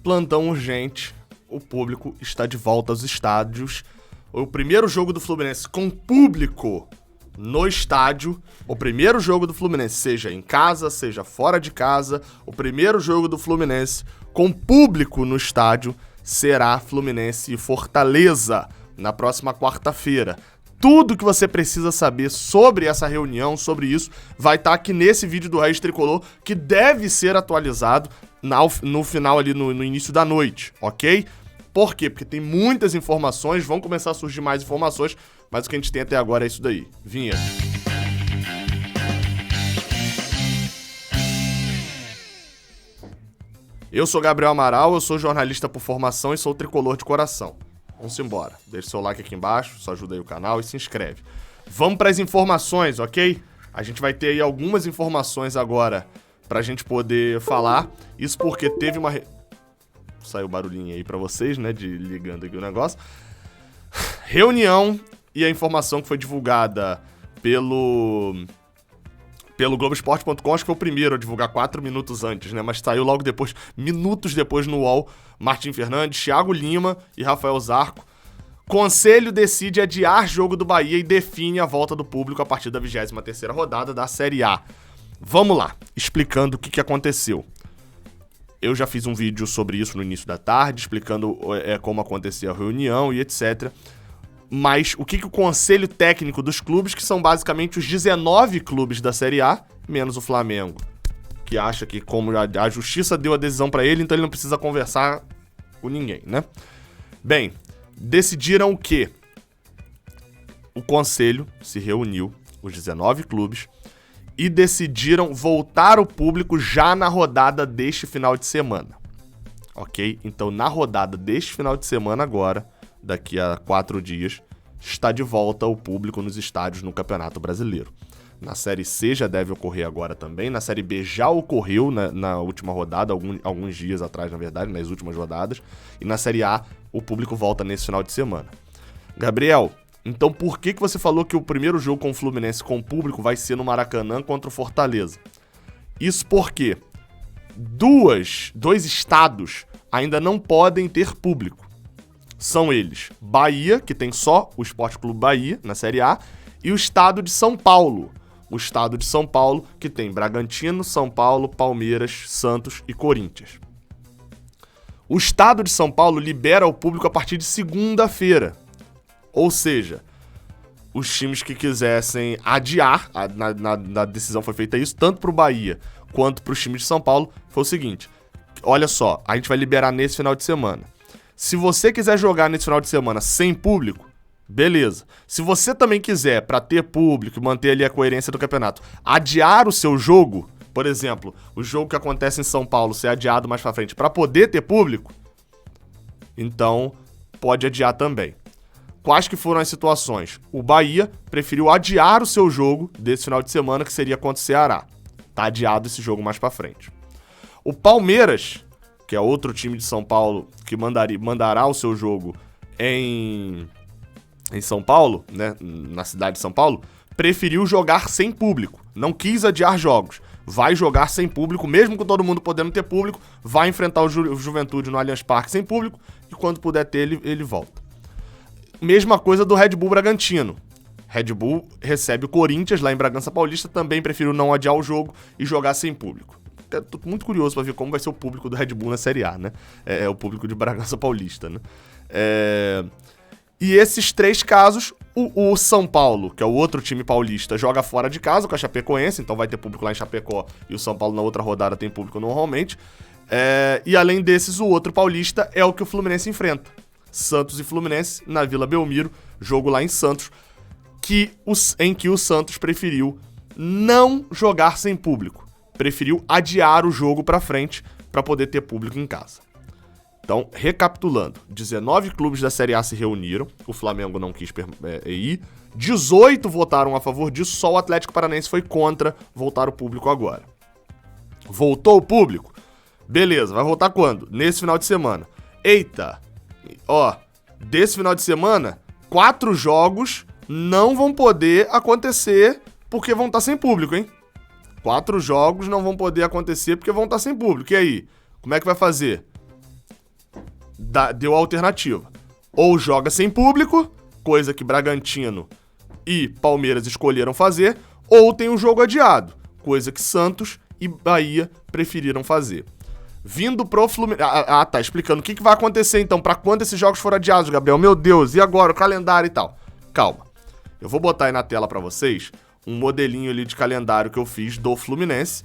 plantão urgente, o público está de volta aos estádios. O primeiro jogo do Fluminense com público no estádio, o primeiro jogo do Fluminense, seja em casa, seja fora de casa, o primeiro jogo do Fluminense com público no estádio será Fluminense e Fortaleza, na próxima quarta-feira. Tudo que você precisa saber sobre essa reunião, sobre isso, vai estar aqui nesse vídeo do Raiz Tricolor, que deve ser atualizado no final ali, no início da noite, ok? Por quê? Porque tem muitas informações, vão começar a surgir mais informações, mas o que a gente tem até agora é isso daí. Vinheta. Eu sou Gabriel Amaral, eu sou jornalista por formação e sou tricolor de coração. Vamos embora. Deixa seu like aqui embaixo, isso ajuda aí o canal e se inscreve. Vamos para as informações, ok? A gente vai ter aí algumas informações agora pra gente poder falar. Isso porque teve uma... Saiu o barulhinho aí pra vocês, né, de ligando aqui o negócio. Reunião e a informação que foi divulgada pelo Globoesporte.com, acho que foi o primeiro a divulgar 4 minutos antes, né? Mas saiu logo depois, minutos depois no UOL, Martim Fernandes, Thiago Lima e Rafael Zarco. Conselho decide adiar jogo do Bahia e define a volta do público a partir da 23ª rodada da Série A. Vamos lá, explicando o que aconteceu. Eu já fiz um vídeo sobre isso no início da tarde, explicando como acontecia a reunião e etc. Mas o que o conselho técnico dos clubes, que são basicamente os 19 clubes da Série A, menos o Flamengo, que acha que como a justiça deu a decisão pra ele, então ele não precisa conversar com ninguém, né? Bem, decidiram o quê? O conselho se reuniu, os 19 clubes, e decidiram voltar o público já na rodada deste final de semana. Ok? Então, na rodada deste final de semana agora, daqui a 4 dias, está de volta o público nos estádios no Campeonato Brasileiro. Na Série C já deve ocorrer agora também, na Série B já ocorreu na última rodada, alguns dias atrás, na verdade, nas últimas rodadas, e na Série A o público volta nesse final de semana. Gabriel, então por que você falou que o primeiro jogo com o Fluminense com o público vai ser no Maracanã contra o Fortaleza? Isso porque dois estados ainda não podem ter público. São eles, Bahia, que tem só o Sport Clube Bahia, na Série A, e o estado de São Paulo. O estado de São Paulo, que tem Bragantino, São Paulo, Palmeiras, Santos e Corinthians. O estado de São Paulo libera o público a partir de segunda-feira. Ou seja, os times que quisessem adiar, na decisão foi feita isso, tanto para o Bahia quanto para os times de São Paulo, foi o seguinte: olha só, a gente vai liberar nesse final de semana. Se você quiser jogar nesse final de semana sem público, beleza. Se você também quiser, para ter público e manter ali a coerência do campeonato, adiar o seu jogo, por exemplo, o jogo que acontece em São Paulo ser adiado mais pra frente para poder ter público, então pode adiar também. Quais que foram as situações? O Bahia preferiu adiar o seu jogo desse final de semana, que seria contra o Ceará. Tá adiado esse jogo mais pra frente. O Palmeiras, que é outro time de São Paulo que mandará o seu jogo em São Paulo, né, na cidade de São Paulo, preferiu jogar sem público. Não quis adiar jogos. Vai jogar sem público, mesmo com todo mundo podendo ter público, vai enfrentar o Juventude no Allianz Parque sem público e quando puder ter, ele volta. Mesma coisa do Red Bull Bragantino. Red Bull recebe o Corinthians lá em Bragança Paulista, também preferiu não adiar o jogo e jogar sem público. Tô muito curioso para ver como vai ser o público do Red Bull na Série A, né? É o público de Bragança Paulista, né? E esses 3 casos, o São Paulo, que é o outro time paulista, joga fora de casa com a Chapecoense, então vai ter público lá em Chapecó, e o São Paulo na outra rodada tem público normalmente. E além desses, o outro paulista é o que o Fluminense enfrenta. Santos e Fluminense na Vila Belmiro, jogo lá em Santos, em que o Santos preferiu não jogar sem público. Preferiu adiar o jogo pra frente para poder ter público em casa. Então, recapitulando, 19 clubes da Série A se reuniram, o Flamengo não quis ir, 18 votaram a favor disso, só o Atlético Paranaense foi contra voltar o público agora. Voltou o público? Beleza, vai voltar quando? Nesse final de semana. Eita, desse final de semana, 4 jogos não vão poder acontecer porque vão estar sem público, hein? 4 jogos não vão poder acontecer porque vão estar sem público. E aí? Como é que vai fazer? deu a alternativa. Ou joga sem público, coisa que Bragantino e Palmeiras escolheram fazer, ou tem um jogo adiado, coisa que Santos e Bahia preferiram fazer. Vindo pro Fluminense... tá explicando o que vai acontecer então, pra quando esses jogos forem adiados, Gabriel. Meu Deus, e agora? O calendário e tal. Calma. Eu vou botar aí na tela pra vocês um modelinho ali de calendário que eu fiz do Fluminense,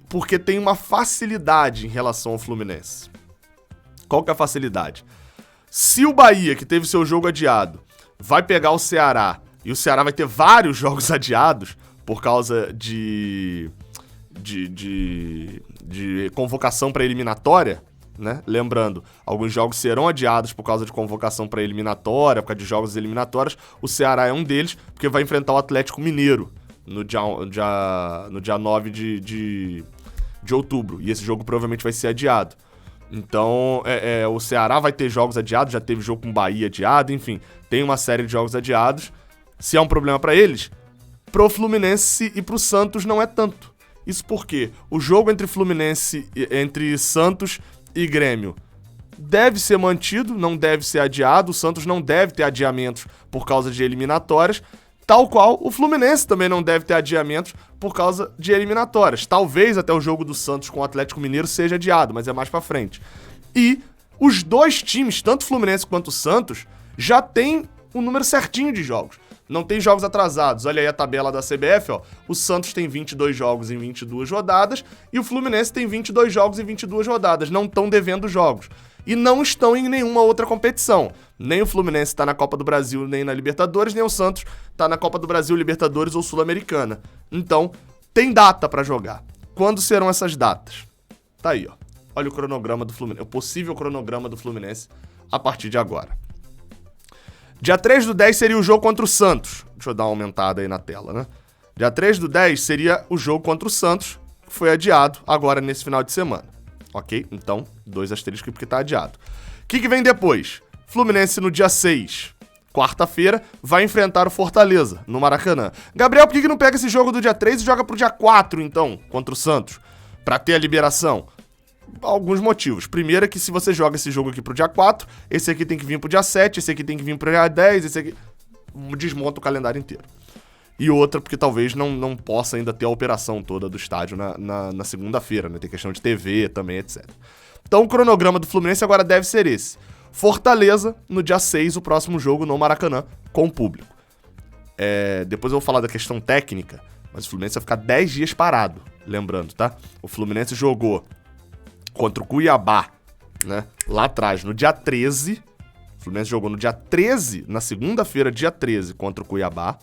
porque tem uma facilidade em relação ao Fluminense. Qual que é a facilidade? Se o Bahia, que teve seu jogo adiado, vai pegar o Ceará, e o Ceará vai ter vários jogos adiados por causa de convocação para eliminatória, né? Lembrando, alguns jogos serão adiados por causa de convocação para eliminatória, por causa de jogos eliminatórios. O Ceará é um deles, porque vai enfrentar o Atlético Mineiro no dia 9 de outubro. E esse jogo provavelmente vai ser adiado. Então, o Ceará vai ter jogos adiados, já teve jogo com o Bahia adiado, enfim, tem uma série de jogos adiados. Se é um problema para eles, pro Fluminense e pro Santos não é tanto. Isso porque o jogo entre Santos e Grêmio deve ser mantido, não deve ser adiado. O Santos não deve ter adiamentos por causa de eliminatórias, tal qual o Fluminense também não deve ter adiamentos por causa de eliminatórias. Talvez até o jogo do Santos com o Atlético Mineiro seja adiado, mas é mais pra frente. E os dois times, tanto o Fluminense quanto o Santos, já tem um número certinho de jogos. Não tem jogos atrasados. Olha aí a tabela da CBF, ó. O Santos tem 22 jogos em 22 rodadas e o Fluminense tem 22 jogos em 22 rodadas. Não estão devendo jogos. E não estão em nenhuma outra competição. Nem o Fluminense está na Copa do Brasil, nem na Libertadores, nem o Santos está na Copa do Brasil, Libertadores ou Sul-Americana. Então, tem data para jogar. Quando serão essas datas? Tá aí, ó. Olha o cronograma do Fluminense. O possível cronograma do Fluminense a partir de agora. Dia 3/10 seria o jogo contra o Santos. Deixa eu dar uma aumentada aí na tela, né? Dia 3/10 seria o jogo contra o Santos, que foi adiado agora nesse final de semana. Ok? Então, 2 asteriscos porque tá adiado. O que vem depois? Fluminense no dia 6, quarta-feira, vai enfrentar o Fortaleza, no Maracanã. Gabriel, por que não pega esse jogo do dia 3 e joga pro dia 4, então, contra o Santos? Pra ter a liberação? Alguns motivos. Primeiro é que se você joga esse jogo aqui pro dia 4, esse aqui tem que vir pro dia 7, esse aqui tem que vir pro dia 10, esse aqui... desmonta o calendário inteiro. E outra, porque talvez não possa ainda ter a operação toda do estádio na segunda-feira, né? Tem questão de TV também, etc. Então o cronograma do Fluminense agora deve ser esse. Fortaleza, no dia 6, o próximo jogo no Maracanã, com o público. Depois eu vou falar da questão técnica, mas o Fluminense vai ficar 10 dias parado, lembrando, tá? O Fluminense jogou contra o Cuiabá, né? Lá atrás, no dia 13. O Fluminense jogou no dia 13, na segunda-feira, dia 13, contra o Cuiabá.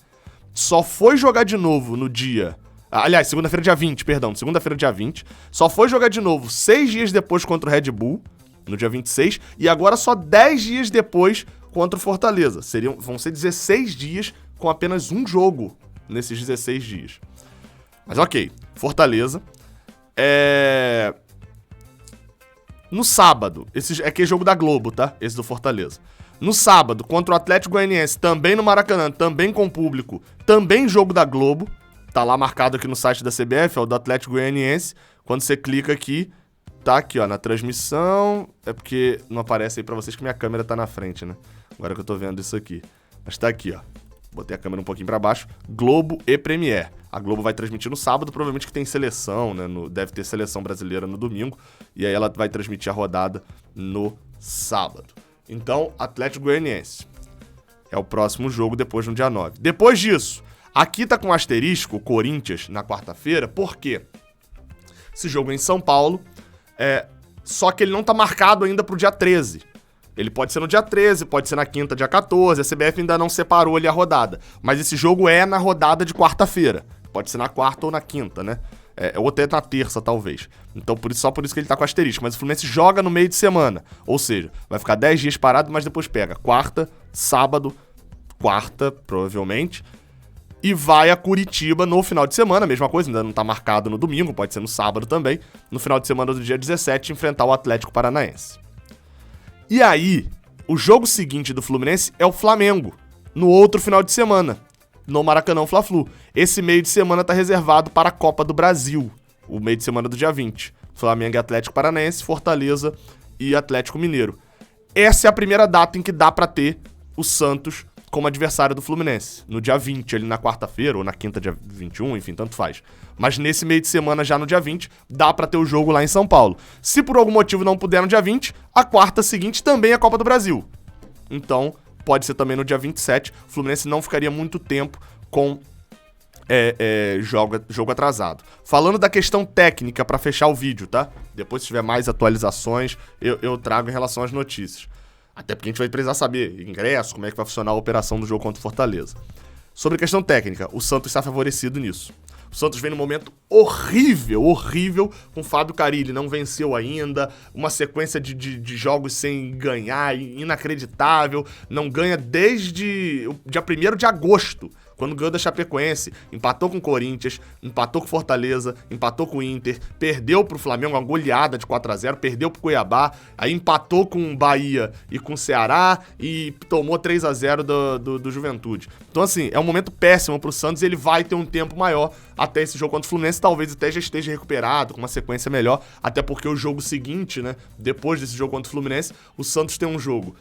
Só foi jogar de novo no dia... Aliás, segunda-feira, dia 20, perdão. Segunda-feira, dia 20. Só foi jogar de novo 6 dias depois contra o Red Bull, no dia 26. E agora só 10 dias depois contra o Fortaleza. Vão ser 16 dias com apenas um jogo nesses 16 dias. Mas ok, Fortaleza. No sábado, esse é aquele jogo da Globo, tá? Esse do Fortaleza. No sábado, contra o Atlético Goianiense, também no Maracanã, também com público, também jogo da Globo. Tá lá marcado aqui no site da CBF, é o do Atlético Goianiense. Quando você clica aqui, tá aqui, ó, na transmissão. É porque não aparece aí pra vocês que minha câmera tá na frente, né? Agora que eu tô vendo isso aqui. Mas tá aqui, ó. Botei a câmera um pouquinho pra baixo. Globo e Premiere. A Globo vai transmitir no sábado, provavelmente que tem seleção, né? Deve ter seleção brasileira no domingo. E aí ela vai transmitir a rodada no sábado. Então, Atlético Goianiense é o próximo jogo depois no dia 9. Depois disso, aqui tá com asterisco, Corinthians, na quarta-feira, porque esse jogo é em São Paulo, só que ele não tá marcado ainda pro dia 13. Ele pode ser no dia 13, pode ser na quinta, dia 14, a CBF ainda não separou ali a rodada. Mas esse jogo é na rodada de quarta-feira. Pode ser na quarta ou na quinta, né? Ou até na terça, talvez. Então, só por isso que ele tá com asterisco. Mas o Fluminense joga no meio de semana. Ou seja, vai ficar 10 dias parado, mas depois pega quarta, sábado, quarta, provavelmente, e vai a Curitiba no final de semana, mesma coisa, ainda não tá marcado no domingo, pode ser no sábado também, no final de semana do dia 17, enfrentar o Atlético Paranaense. E aí, o jogo seguinte do Fluminense é o Flamengo, no outro final de semana, no Maracanã Fla-Flu. Esse meio de semana tá reservado para a Copa do Brasil, o meio de semana do dia 20. Flamengo e Atlético Paranaense, Fortaleza e Atlético Mineiro. essa é a primeira data em que dá pra ter o Santos como adversário do Fluminense. No dia 20, ali na quarta-feira, ou na quinta, dia 21, enfim, tanto faz. Mas nesse meio de semana, já no dia 20, dá pra ter o jogo lá em São Paulo. Se por algum motivo não puder no dia 20, a quarta seguinte também é a Copa do Brasil. Então, pode ser também no dia 27. O Fluminense não ficaria muito tempo com jogo atrasado. Falando da questão técnica, pra fechar o vídeo, tá? Depois, se tiver mais atualizações, eu trago em relação às notícias. Até porque a gente vai precisar saber ingresso, como é que vai funcionar a operação do jogo contra o Fortaleza. Sobre a questão técnica, o Santos está favorecido nisso. O Santos vem num momento horrível, com o Fábio Carille, não venceu ainda, uma sequência de jogos sem ganhar, inacreditável, não ganha desde o dia 1º de agosto, quando ganhou da Chapecoense, empatou com o Corinthians, empatou com o Fortaleza, empatou com o Inter, perdeu pro Flamengo, uma goleada de 4-0, perdeu pro Cuiabá, aí empatou com o Bahia e com o Ceará e tomou 3-0 do Juventude. Então assim, é um momento péssimo pro Santos e ele vai ter um tempo maior até esse jogo contra o Fluminense, talvez até já esteja recuperado, com uma sequência melhor, até porque o jogo seguinte, né, depois desse jogo contra o Fluminense, o Santos tem um jogo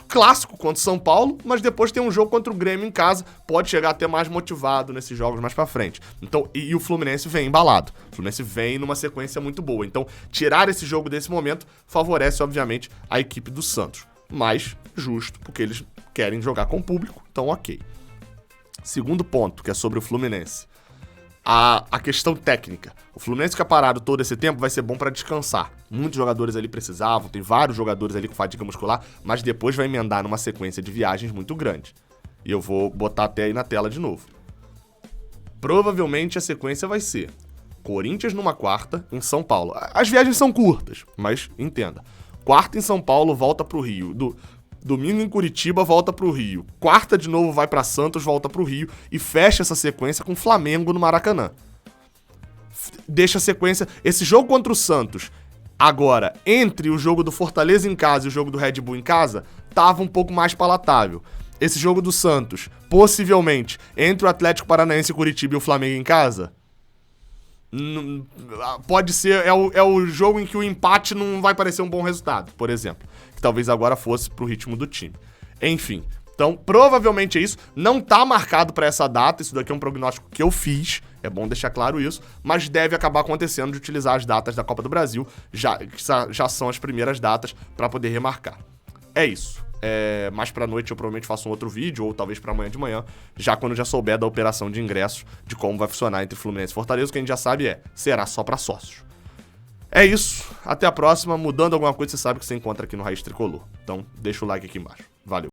clássico contra o São Paulo, mas depois tem um jogo contra o Grêmio em casa, pode chegar até mais motivado nesses jogos mais pra frente. Então, e o Fluminense vem embalado. O Fluminense vem numa sequência muito boa. Então, tirar esse jogo desse momento favorece, obviamente, a equipe do Santos. Mas, justo, porque eles querem jogar com o público, então ok. Segundo ponto, que é sobre o Fluminense. A questão técnica. O Fluminense ficar parado todo esse tempo vai ser bom pra descansar. Muitos jogadores ali precisavam, tem vários jogadores ali com fadiga muscular, mas depois vai emendar numa sequência de viagens muito grande. E eu vou botar até aí na tela de novo. Provavelmente a sequência vai ser Corinthians numa quarta, em São Paulo. As viagens são curtas, mas entenda. Quarta em São Paulo, volta pro Rio. Domingo em Curitiba, volta pro Rio. Quarta de novo vai pra Santos, volta pro Rio. E fecha essa sequência com Flamengo no Maracanã. Deixa a sequência... Esse jogo contra o Santos, agora, entre o jogo do Fortaleza em casa e o jogo do Red Bull em casa, tava um pouco mais palatável. Esse jogo do Santos, possivelmente, entre o Atlético Paranaense, Curitiba e o Flamengo em casa... Pode ser, é o jogo em que o empate não vai parecer um bom resultado, por exemplo, que talvez agora fosse pro ritmo do time. Enfim, então provavelmente é isso, não tá marcado pra essa data, isso daqui é um prognóstico que eu fiz, é bom deixar claro isso, mas deve acabar acontecendo de utilizar as datas da Copa do Brasil, já são as primeiras datas pra poder remarcar. É isso. Mais pra noite eu provavelmente faço um outro vídeo, ou talvez pra amanhã de manhã, já quando eu já souber da operação de ingressos, de como vai funcionar entre Fluminense e Fortaleza. O que a gente já sabe será só pra sócios. É isso, até a próxima. Mudando alguma coisa, você sabe que você encontra aqui no Raiz Tricolor. Então deixa o like aqui embaixo. Valeu.